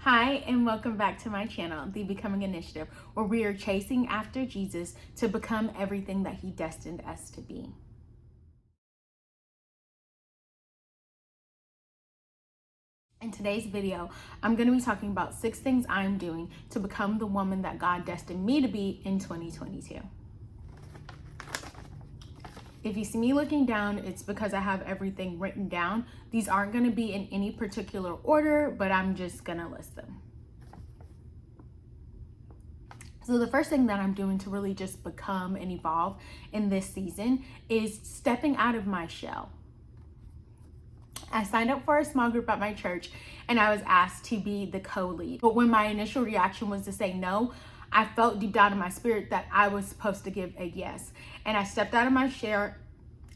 Hi, and welcome back to my channel, The Becoming Initiative, where we are chasing after Jesus to become everything that He destined us to be. In today's video, I'm going to be talking about 6 things I'm doing to become the woman that God destined me to be in 2022. If you see me looking down, it's because I have everything written down. These aren't going to be in any particular order, but I'm just going to list them. So the first thing that I'm doing to really just become and evolve in this season is stepping out of my shell. I signed up for a small group at my church and I was asked to be the co-lead. But when my initial reaction was to say no, I felt deep down in my spirit that I was supposed to give a yes. And I stepped out of my shell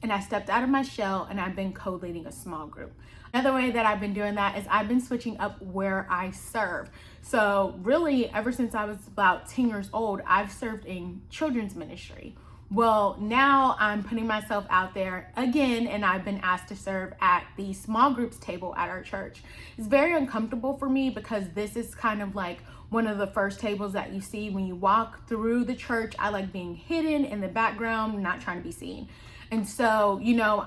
and I've been co-leading a small group. Another way that I've been doing that is I've been switching up where I serve. So really, ever since I was about 10 years old, I've served in children's ministry. Well, now I'm putting myself out there again, and I've been asked to serve at the small groups table at our church. It's very uncomfortable for me because this is kind of like one of the first tables that you see when you walk through the church. I like being hidden in the background, not trying to be seen. And so,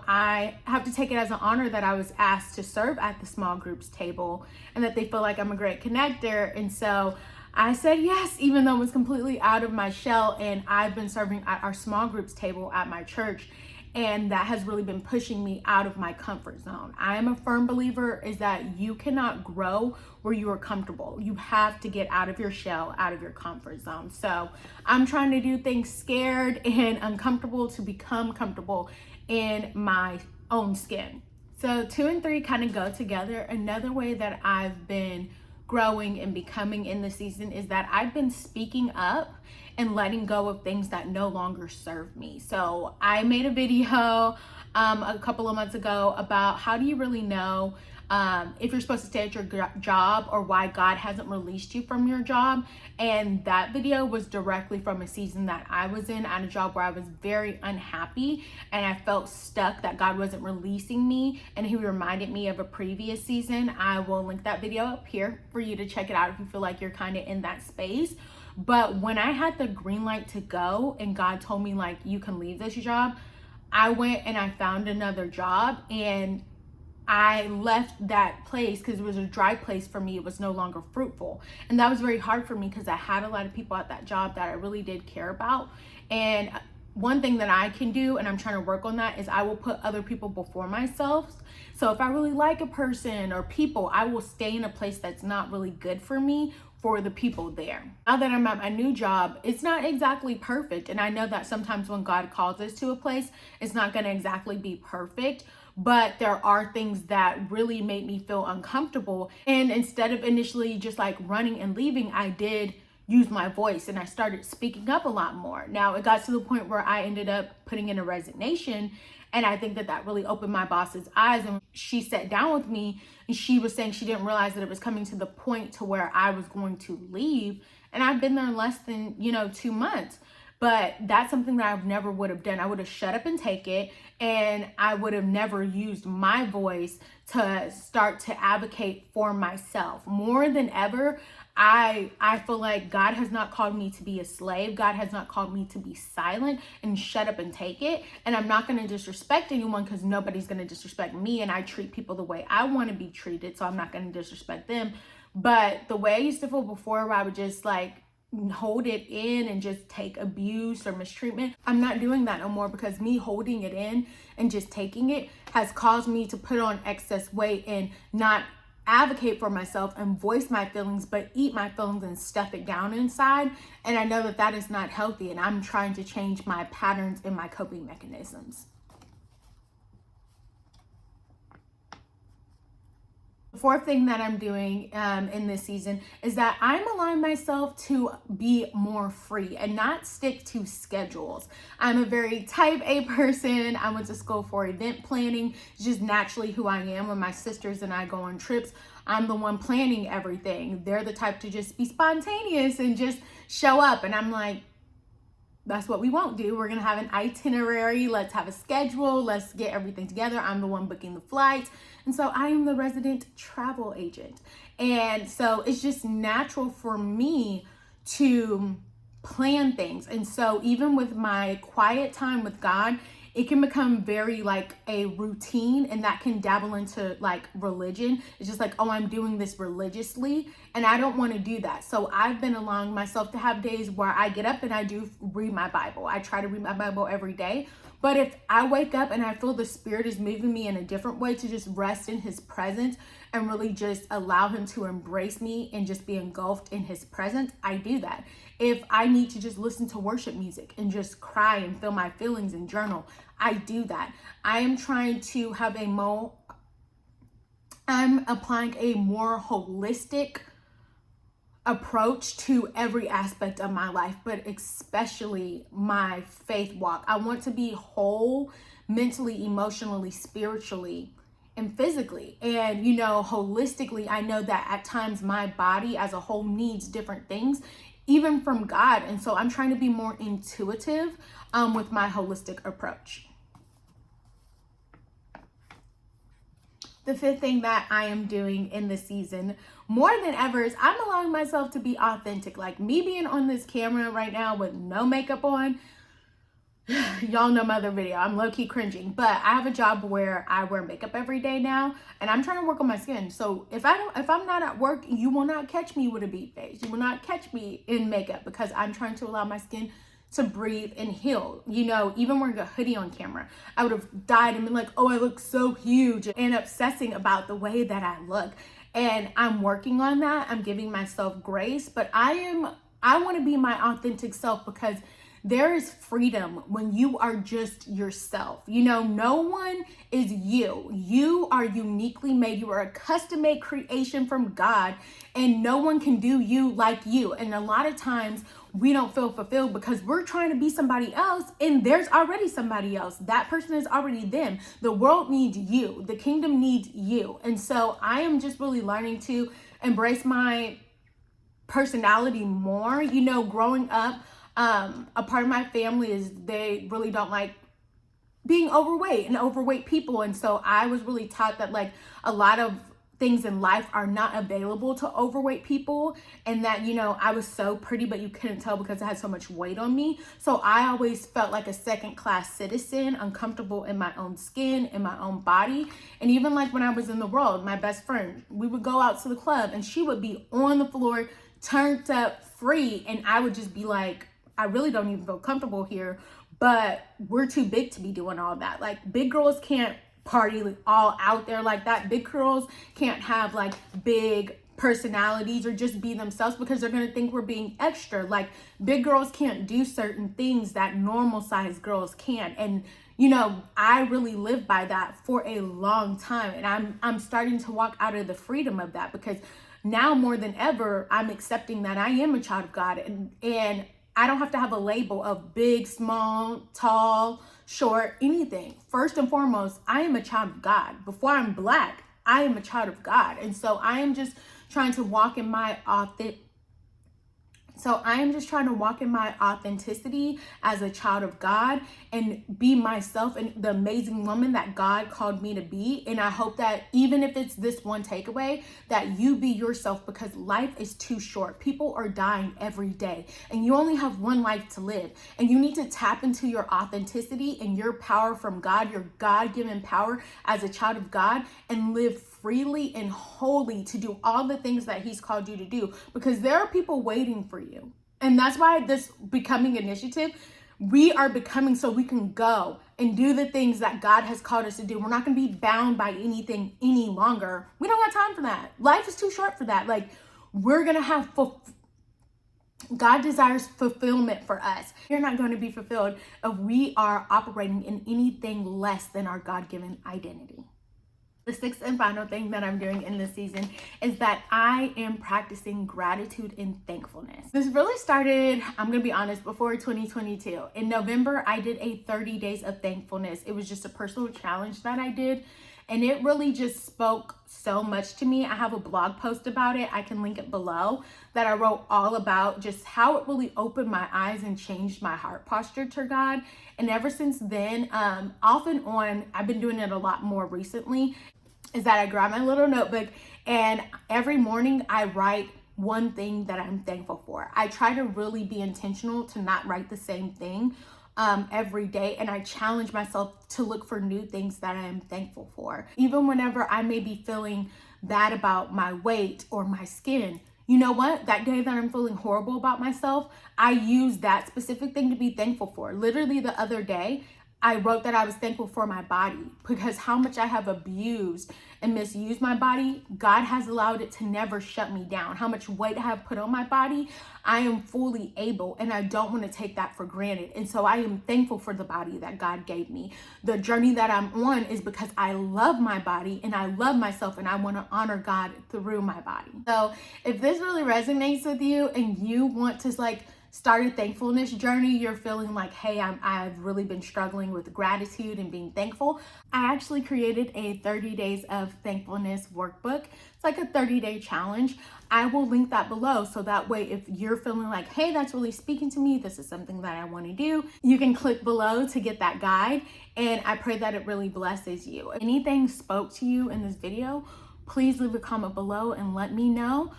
I have to take it as an honor that I was asked to serve at the small groups table and that they feel like I'm a great connector. And so I said yes, even though it was completely out of my shell. And I've been serving at our small groups table at my church. And that has really been pushing me out of my comfort zone. I am a firm believer is that you cannot grow where you are comfortable. You have to get out of your shell, out of your comfort zone. So I'm trying to do things scared and uncomfortable to become comfortable in my own skin. So 2 and 3 kind of go together. Another way that I've been growing and becoming in the season is that I've been speaking up and letting go of things that no longer serve me. So I made a video a couple of months ago about how do you really know if you're supposed to stay at your job or why God hasn't released you from your job. And that video was directly from a season that I was in at a job where I was very unhappy and I felt stuck that God wasn't releasing me. And He reminded me of a previous season. I will link that video up here for you to check it out if you feel like you're kind of in that space. But when I had the green light to go and God told me like, you can leave this job, I went and I found another job and I left that place because it was a dry place for me. It was no longer fruitful. And that was very hard for me because I had a lot of people at that job that I really did care about. And one thing that I can do, and I'm trying to work on that, is I will put other people before myself. So if I really like a person or people, I will stay in a place that's not really good for me for the people there. Now that I'm at my new job, it's not exactly perfect. And I know that sometimes when God calls us to a place, it's not going to exactly be perfect. But there are things that really made me feel uncomfortable. And instead of initially just like running and leaving, I did use my voice and I started speaking up a lot more. Now it got to the point where I ended up putting in a resignation. And I think that that really opened my boss's eyes. And she sat down with me and she was saying she didn't realize that it was coming to the point to where I was going to leave. And I've been there less than, 2 months. But that's something that I never would have done. I would have shut up and take it. And I would have never used my voice to start to advocate for myself. More than ever, I feel like God has not called me to be a slave. God has not called me to be silent and shut up and take it. And I'm not going to disrespect anyone because nobody's going to disrespect me. And I treat people the way I want to be treated. So I'm not going to disrespect them. But the way I used to feel before, where I would just like hold it in and just take abuse or mistreatment, I'm not doing that no more because me holding it in and just taking it has caused me to put on excess weight and not advocate for myself and voice my feelings, but eat my feelings and stuff it down inside. And I know that that is not healthy, and I'm trying to change my patterns and my coping mechanisms. The fourth thing that I'm doing in this season is that I'm allowing myself to be more free and not stick to schedules. I'm a very type A person. I went to school for event planning. It's just naturally who I am. When my sisters and I go on trips, I'm the one planning everything. They're the type to just be spontaneous and just show up. And I'm like, that's what we won't do. We're going to have an itinerary. Let's have a schedule. Let's get everything together. I'm the one booking the flights. And so I am the resident travel agent. And so it's just natural for me to plan things. And so even with my quiet time with God, it can become very like a routine, and that can dabble into like religion. It's just like, oh, I'm doing this religiously, and I don't want to do that. So I've been allowing myself to have days where I get up and I do read my Bible. I try to read my Bible every day. But if I wake up and I feel the Spirit is moving me in a different way to just rest in His presence and really just allow Him to embrace me and just be engulfed in His presence, I do that. If I need to just listen to worship music and just cry and feel my feelings and journal, I do that. I am trying to have I'm applying a more holistic approach to every aspect of my life, but especially my faith walk. I want to be whole mentally, emotionally, spiritually, and physically. And, holistically, I know that at times my body as a whole needs different things, even from God. And so I'm trying to be more intuitive with my holistic approach. The fifth thing that I am doing in this season more than ever is I'm allowing myself to be authentic. Like me being on this camera right now with no makeup on. Y'all know my other video. I'm low-key cringing, but I have a job where I wear makeup every day now, and I'm trying to work on my skin. So if I'm not at work, you will not catch me with a beat face. You will not catch me in makeup because I'm trying to allow my skin to breathe and heal. Even wearing a hoodie on camera, I would have died and been like, oh, I look so huge, and obsessing about the way that I look. And I'm working on that. I'm giving myself grace, but I want to be my authentic self, because there is freedom when you are just yourself. No one is you. You are uniquely made. You are a custom-made creation from God, and no one can do you like you. And a lot of times we don't feel fulfilled because we're trying to be somebody else, and there's already somebody else. That person is already them. The world needs you. The kingdom needs you. And so I am just really learning to embrace my personality more. Growing up, a part of my family is they really don't like being overweight and overweight people. And so I was really taught that like a lot of things in life are not available to overweight people, and that, I was so pretty, but you couldn't tell because I had so much weight on me. So I always felt like a second-class citizen, uncomfortable in my own skin, in my own body. And even like when I was in the world, my best friend, we would go out to the club and she would be on the floor, turned up, free, and I would just be like, I really don't even feel comfortable here, but we're too big to be doing all that. Like big girls can't party all out there like that. Big girls can't have like big personalities or just be themselves because they're going to think we're being extra. Like big girls can't do certain things that normal sized girls can. And I really lived by that for a long time, and I'm starting to walk out of the freedom of that, because now more than ever I'm accepting that I am a child of God, and I don't have to have a label of big, small, tall, short, anything. First and foremost, I am a child of God. Before I'm Black, I am a child of God. And so I am just trying to walk in my authenticity as a child of God and be myself and the amazing woman that God called me to be. And I hope that even if it's this one takeaway, that you be yourself, because life is too short. People are dying every day, and you only have one life to live. And you need to tap into your authenticity and your power from God, your God-given power as a child of God, and live freely and wholly to do all the things that He's called you to do, because there are people waiting for you. And that's why this Becoming initiative, we are becoming so we can go and do the things that God has called us to do. We're not going to be bound by anything any longer. We don't have time for that. Life is too short for that. Like, we're going to have God desires fulfillment for us. You're not going to be fulfilled if we are operating in anything less than our God-given identity. The sixth and final thing that I'm doing in this season is that I am practicing gratitude and thankfulness. This really started, I'm going to be honest, before 2022. In November, I did a 30 days of thankfulness. It was just a personal challenge that I did. and it really just spoke so much to me. I have a blog post about it. I can link it below, that I wrote all about just how it really opened my eyes and changed my heart posture to God. And ever since then, off and on, I've been doing it a lot more recently, is that I grab my little notebook and every morning I write one thing that I'm thankful for. I try to really be intentional to not write the same thing every day, and I challenge myself to look for new things that I am thankful for. Even whenever I may be feeling bad about my weight or my skin, you know what? That day that I'm feeling horrible about myself, I use that specific thing to be thankful for. Literally the other day, I wrote that I was thankful for my body, because how much I have abused and misused my body, God has allowed it to never shut me down. How much weight I have put on my body, I am fully able, and I don't want to take that for granted. And so I am thankful for the body that God gave me. The journey that I'm on is because I love my body and I love myself, and I want to honor God through my body. So if this really resonates with you and you want to start a thankfulness journey, you're feeling like, hey, I've really been struggling with gratitude and being thankful, I actually created a 30 days of thankfulness workbook. It's like a 30-day challenge. I will link that below, so that way if you're feeling like, hey, that's really speaking to me, this is something that I want to do, you can click below to get that guide, and I pray that it really blesses you. If anything spoke to you in this video, please leave a comment below and let me know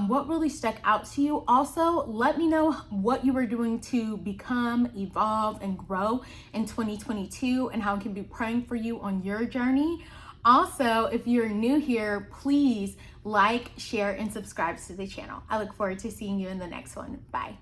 what really stuck out to you. Also, let me know what you were doing to become, evolve, and grow in 2022, and how I can be praying for you on your journey. Also, if you're new here, please like, share, and subscribe to the channel. I look forward to seeing you in the next one. Bye.